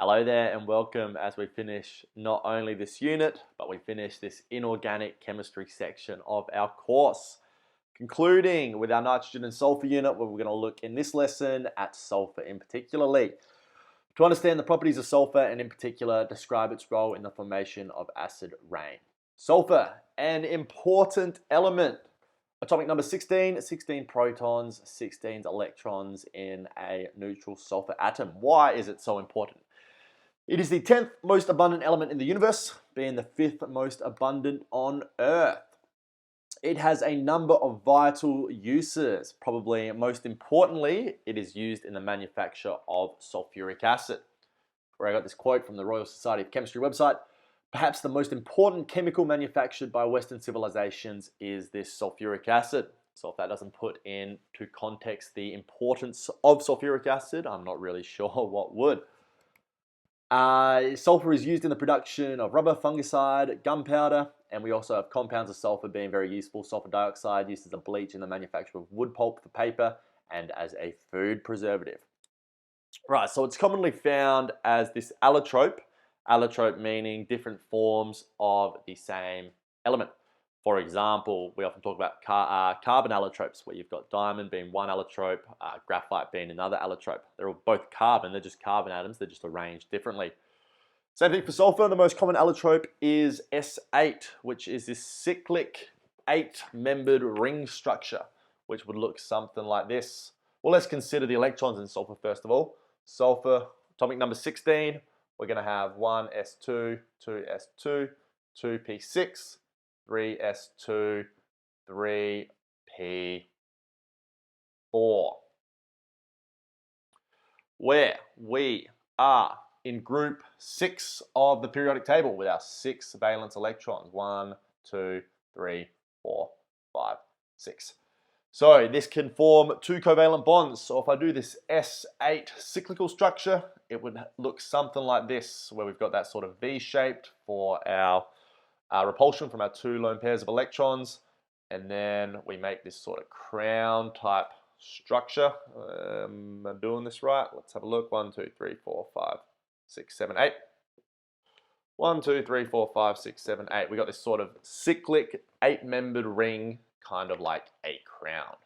Hello there and welcome as we finish not only this unit, but we finish this inorganic chemistry section of our course. Concluding with our nitrogen and sulfur unit, where we're going to look in this lesson at sulfur in particularly. To understand the properties of sulfur and in particular describe its role in the formation of acid rain. Sulfur, an important element. Atomic number 16, 16 protons, 16 electrons in a neutral sulfur atom. Why is it so important? It is the 10th most abundant element in the universe, being the 5th most abundant on Earth. It has a number of vital uses. Probably most importantly, it is used in the manufacture of sulfuric acid. Where I got this quote from the Royal Society of Chemistry website. Perhaps the most important chemical manufactured by Western civilizations is this sulfuric acid. So if that doesn't put into context the importance of sulfuric acid, I'm not really sure what would. Sulfur is used in the production of rubber, fungicide, gunpowder, and we also have compounds of sulfur being very useful. Sulfur dioxide used as a bleach in the manufacture of wood pulp for paper and as a food preservative. Right, so it's commonly found as this allotrope. Allotrope meaning different forms of the same element. For example, we often talk about carbon allotropes, where you've got diamond being one allotrope, graphite being another allotrope. They're all both carbon, they're just carbon atoms, they're just arranged differently. Same thing for sulfur. The most common allotrope is S8, which is this cyclic 8-membered ring structure, which would look something like this. Well, let's consider the electrons in sulfur first of all. Sulfur, atomic number 16, we're going to have 1s2, 2s2, 2p6, 3s2, 3p4. Where we are in group 6 of the periodic table with our 6 valence electrons. 1, 2, 3, 4, 5, 6. So this can form 2 covalent bonds. So if I do this S8 cyclical structure, it would look something like this, where we've got that sort of V-shaped for our repulsion from our 2 lone pairs of electrons, and then we make this sort of crown type structure. Am I doing this right? Let's have a look. 1, 2, 3, 4, 5, 6, 7, 8. 1, 2, 3, 4, 5, 6, 7, 8. We got this sort of cyclic 8-membered ring, kind of like a crown.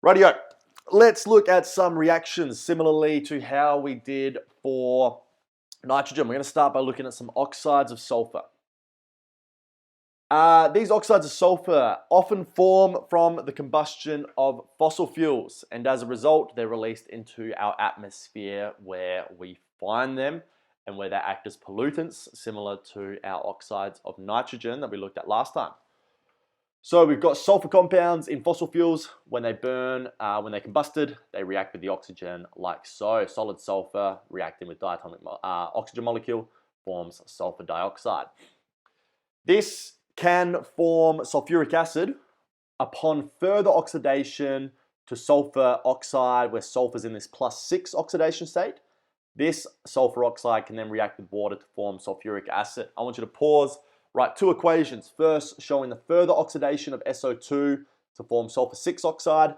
Rightio. Let's look at some reactions similarly to how we did for nitrogen. We're going to start by looking at some oxides of sulfur. These oxides of sulfur often form from the combustion of fossil fuels, and as a result, they're released into our atmosphere where we find them and where they act as pollutants, similar to our oxides of nitrogen that we looked at last time. So we've got sulfur compounds in fossil fuels. When they burn, when they're combusted, they react with the oxygen like so. Solid sulfur reacting with diatomic oxygen molecule forms sulfur dioxide. This can form sulfuric acid upon further oxidation to sulfur oxide, where sulfur is in this +6 oxidation state. This sulfur oxide can then react with water to form sulfuric acid. I want you to pause. Write 2 equations. First, showing the further oxidation of SO2 to form sulfur 6 oxide,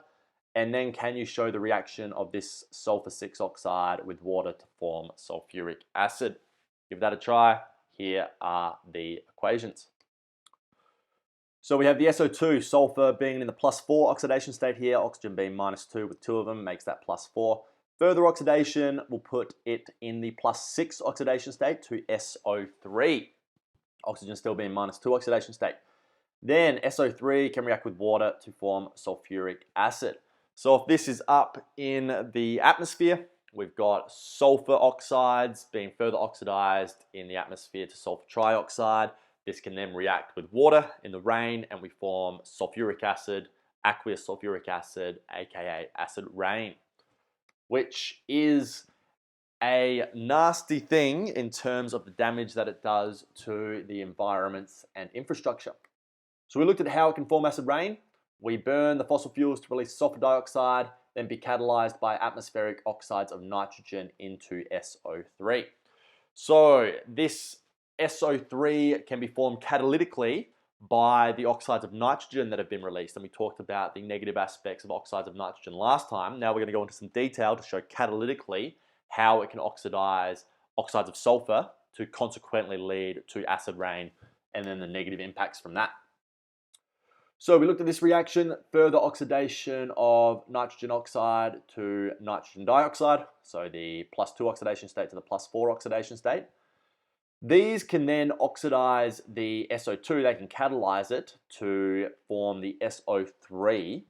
and then can you show the reaction of this sulfur 6 oxide with water to form sulfuric acid? Give that a try. Here are the equations. So we have the SO2, sulfur being in the +4 oxidation state here, oxygen being -2 with 2 of them, makes that +4. Further oxidation will put it in the +6 oxidation state to SO3. Oxygen still being -2 oxidation state. Then SO3 can react with water to form sulfuric acid. So if this is up in the atmosphere, we've got sulfur oxides being further oxidized in the atmosphere to sulfur trioxide. This can then react with water in the rain and we form sulfuric acid, aqueous sulfuric acid, aka acid rain, which is a nasty thing in terms of the damage that it does to the environments and infrastructure. So we looked at how it can form acid rain. We burn the fossil fuels to release sulfur dioxide, then be catalyzed by atmospheric oxides of nitrogen into SO3. So this SO3 can be formed catalytically by the oxides of nitrogen that have been released. And we talked about the negative aspects of oxides of nitrogen last time. Now we're going to go into some detail to show catalytically how it can oxidize oxides of sulfur to consequently lead to acid rain, and then the negative impacts from that. So we looked at this reaction, further oxidation of nitrogen oxide to nitrogen dioxide, so the +2 oxidation state to the +4 oxidation state. These can then oxidize the SO2, they can catalyze it to form the SO3,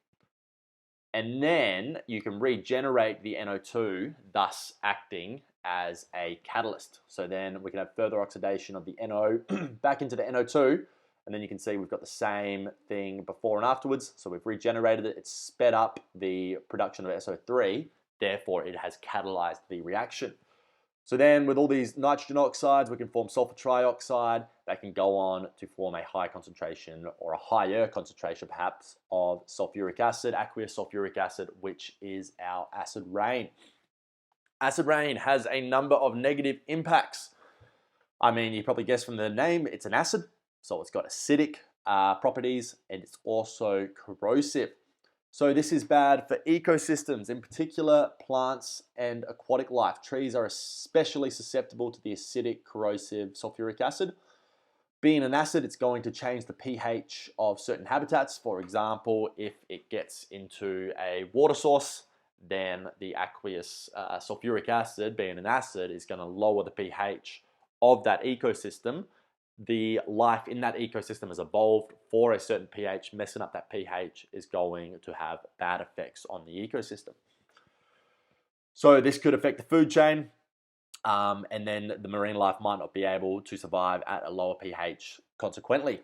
and then you can regenerate the NO2, thus acting as a catalyst. So then we can have further oxidation of the NO back into the NO2, and then you can see we've got the same thing before and afterwards. So we've regenerated it, it's sped up the production of SO3, therefore it has catalyzed the reaction. So then with all these nitrogen oxides, we can form sulfur trioxide that can go on to form a high concentration, or a higher concentration perhaps, of sulfuric acid, aqueous sulfuric acid, which is our acid rain. Acid rain has a number of negative impacts. I mean, you probably guessed from the name, it's an acid. So it's got acidic properties, and it's also corrosive. So this is bad for ecosystems, in particular plants and aquatic life. Trees are especially susceptible to the acidic, corrosive sulfuric acid. Being an acid, it's going to change the pH of certain habitats. For example, if it gets into a water source, then the aqueous sulfuric acid, being an acid, is going to lower the pH of that ecosystem. The life in that ecosystem has evolved for a certain pH. Messing up that pH is going to have bad effects on the ecosystem. So this could affect the food chain, and then the marine life might not be able to survive at a lower pH consequently.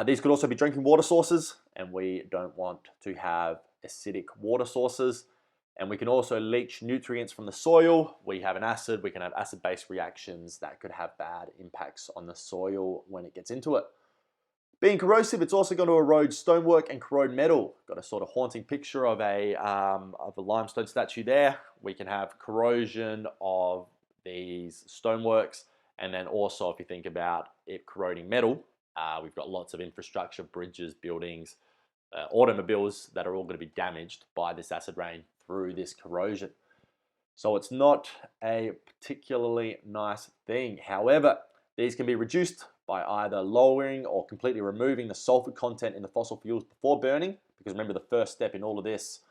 These could also be drinking water sources, and we don't want to have acidic water sources. And we can also leach nutrients from the soil. We have an acid, we can have acid-base reactions that could have bad impacts on the soil when it gets into it. Being corrosive, it's also going to erode stonework and corrode metal. Got a sort of haunting picture of a limestone statue there. We can have corrosion of these stoneworks, and then also if you think about it corroding metal, we've got lots of infrastructure, bridges, buildings, automobiles that are all going to be damaged by this acid rain through this corrosion. So it's not a particularly nice thing. However, these can be reduced by either lowering or completely removing the sulfur content in the fossil fuels before burning, because remember the first step in all of this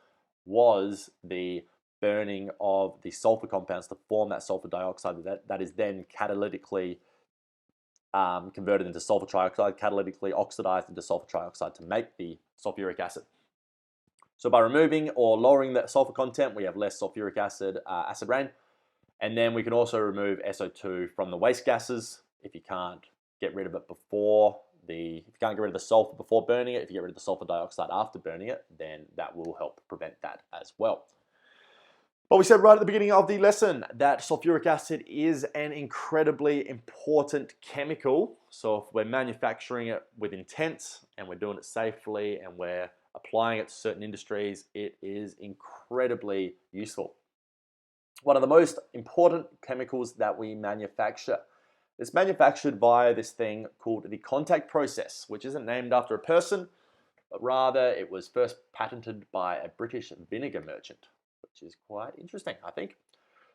was the burning of the sulfur compounds to form that sulfur dioxide that is then catalytically converted into sulfur trioxide, catalytically oxidized into sulfur trioxide to make the sulfuric acid. So by removing or lowering the sulfur content, we have less sulfuric acid, acid rain. And then we can also remove SO2 from the waste gases. If you can't get rid of it if you can't get rid of the sulfur before burning it, if you get rid of the sulfur dioxide after burning it, then that will help prevent that as well. But we said right at the beginning of the lesson that sulfuric acid is an incredibly important chemical. So if we're manufacturing it with intent and we're doing it safely and we're applying it to certain industries, it is incredibly useful. One of the most important chemicals that we manufacture. It's manufactured via this thing called the contact process, which isn't named after a person, but rather it was first patented by a British vinegar merchant, which is quite interesting, I think.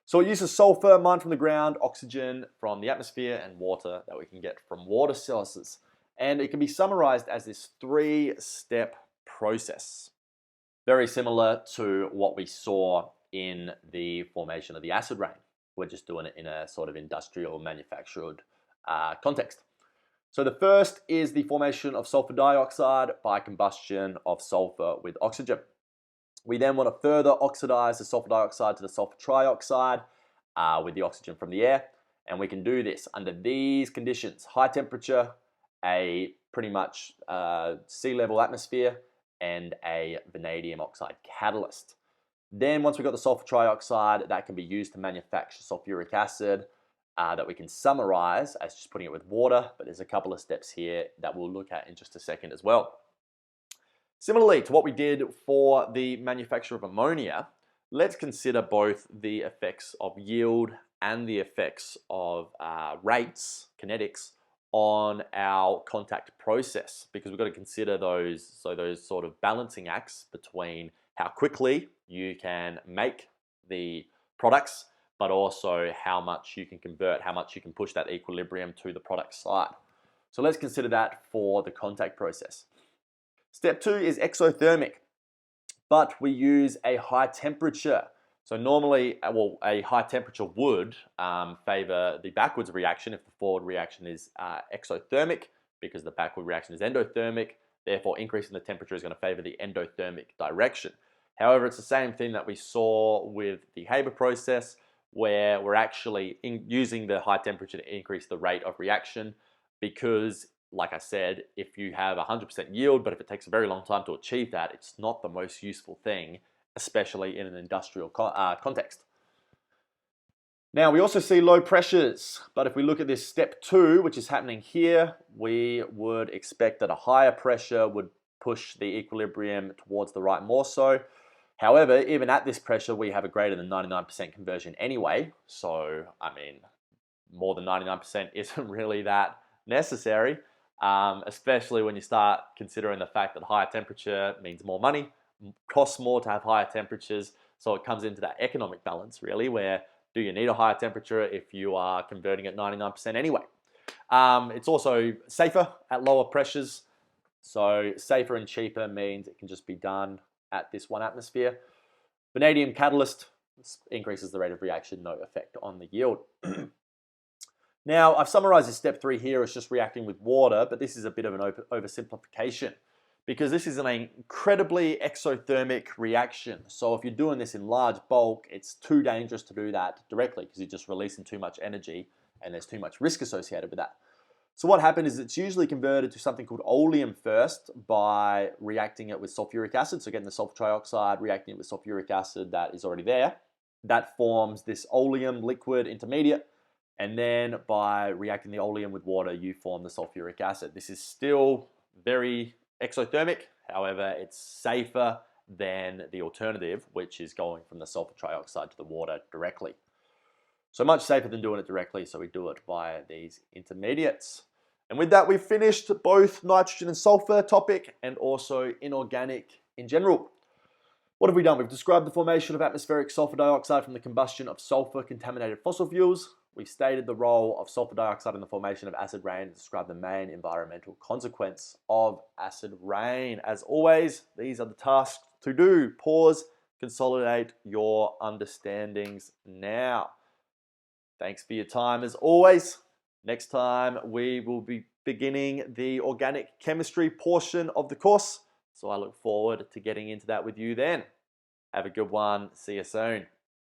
So it uses sulfur mined from the ground, oxygen from the atmosphere, and water that we can get from water sources. And it can be summarized as this 3-step process. Very similar to what we saw in the formation of the acid rain. We're just doing it in a sort of industrial manufactured context. So the first is the formation of sulfur dioxide by combustion of sulfur with oxygen. We then want to further oxidize the sulfur dioxide to the sulfur trioxide with the oxygen from the air. And we can do this under these conditions: high temperature, a pretty much sea level atmosphere, and a vanadium oxide catalyst. Then once we've got the sulfur trioxide, that can be used to manufacture sulfuric acid that we can summarize as just putting it with water, but there's a couple of steps here that we'll look at in just a second as well. Similarly to what we did for the manufacture of ammonia, let's consider both the effects of yield and the effects of rates, kinetics, on our contact process, because we've got to consider those sort of balancing acts between how quickly you can make the products but also how much you can convert, how much you can push that equilibrium to the product side. So let's consider that for the contact process. Step 2 is exothermic, but we use a high temperature. So normally, a high temperature would favor the backwards reaction if the forward reaction is exothermic, because the backward reaction is endothermic. Therefore, increasing the temperature is going to favor the endothermic direction. However, it's the same thing that we saw with the Haber process, where we're actually using the high temperature to increase the rate of reaction, because, like I said, if you have 100% yield, but if it takes a very long time to achieve that, it's not the most useful thing, especially in an industrial context. Now, we also see low pressures, but if we look at this step 2, which is happening here, we would expect that a higher pressure would push the equilibrium towards the right more so. However, even at this pressure, we have a greater than 99% conversion anyway. So, I mean, more than 99% isn't really that necessary, especially when you start considering the fact that higher temperature means more money, costs more to have higher temperatures. So it comes into that economic balance, really, where do you need a higher temperature if you are converting at 99% anyway? It's also safer at lower pressures. So safer and cheaper means it can just be done at this 1 atmosphere. Vanadium catalyst increases the rate of reaction, no effect on the yield. Now, I've summarized this step 3 here as just reacting with water, but this is a bit of an oversimplification, because this is an incredibly exothermic reaction. So if you're doing this in large bulk, it's too dangerous to do that directly, because you're just releasing too much energy and there's too much risk associated with that. So what happens is it's usually converted to something called oleum first by reacting it with sulfuric acid. So getting the sulfur trioxide, reacting it with sulfuric acid that is already there. That forms this oleum liquid intermediate. And then by reacting the oleum with water, you form the sulfuric acid. This is still very exothermic. However, it's safer than the alternative, which is going from the sulfur trioxide to the water directly. So much safer than doing it directly, so we do it via these intermediates. And with that, we've finished both nitrogen and sulfur topic and also inorganic in general. What have we done? We've described the formation of atmospheric sulfur dioxide from the combustion of sulfur-contaminated fossil fuels. We stated the role of sulfur dioxide in the formation of acid rain and described the main environmental consequence of acid rain. As always, these are the tasks to do. Pause, consolidate your understandings now. Thanks for your time as always. Next time we will be beginning the organic chemistry portion of the course. So I look forward to getting into that with you then. Have a good one. See you soon.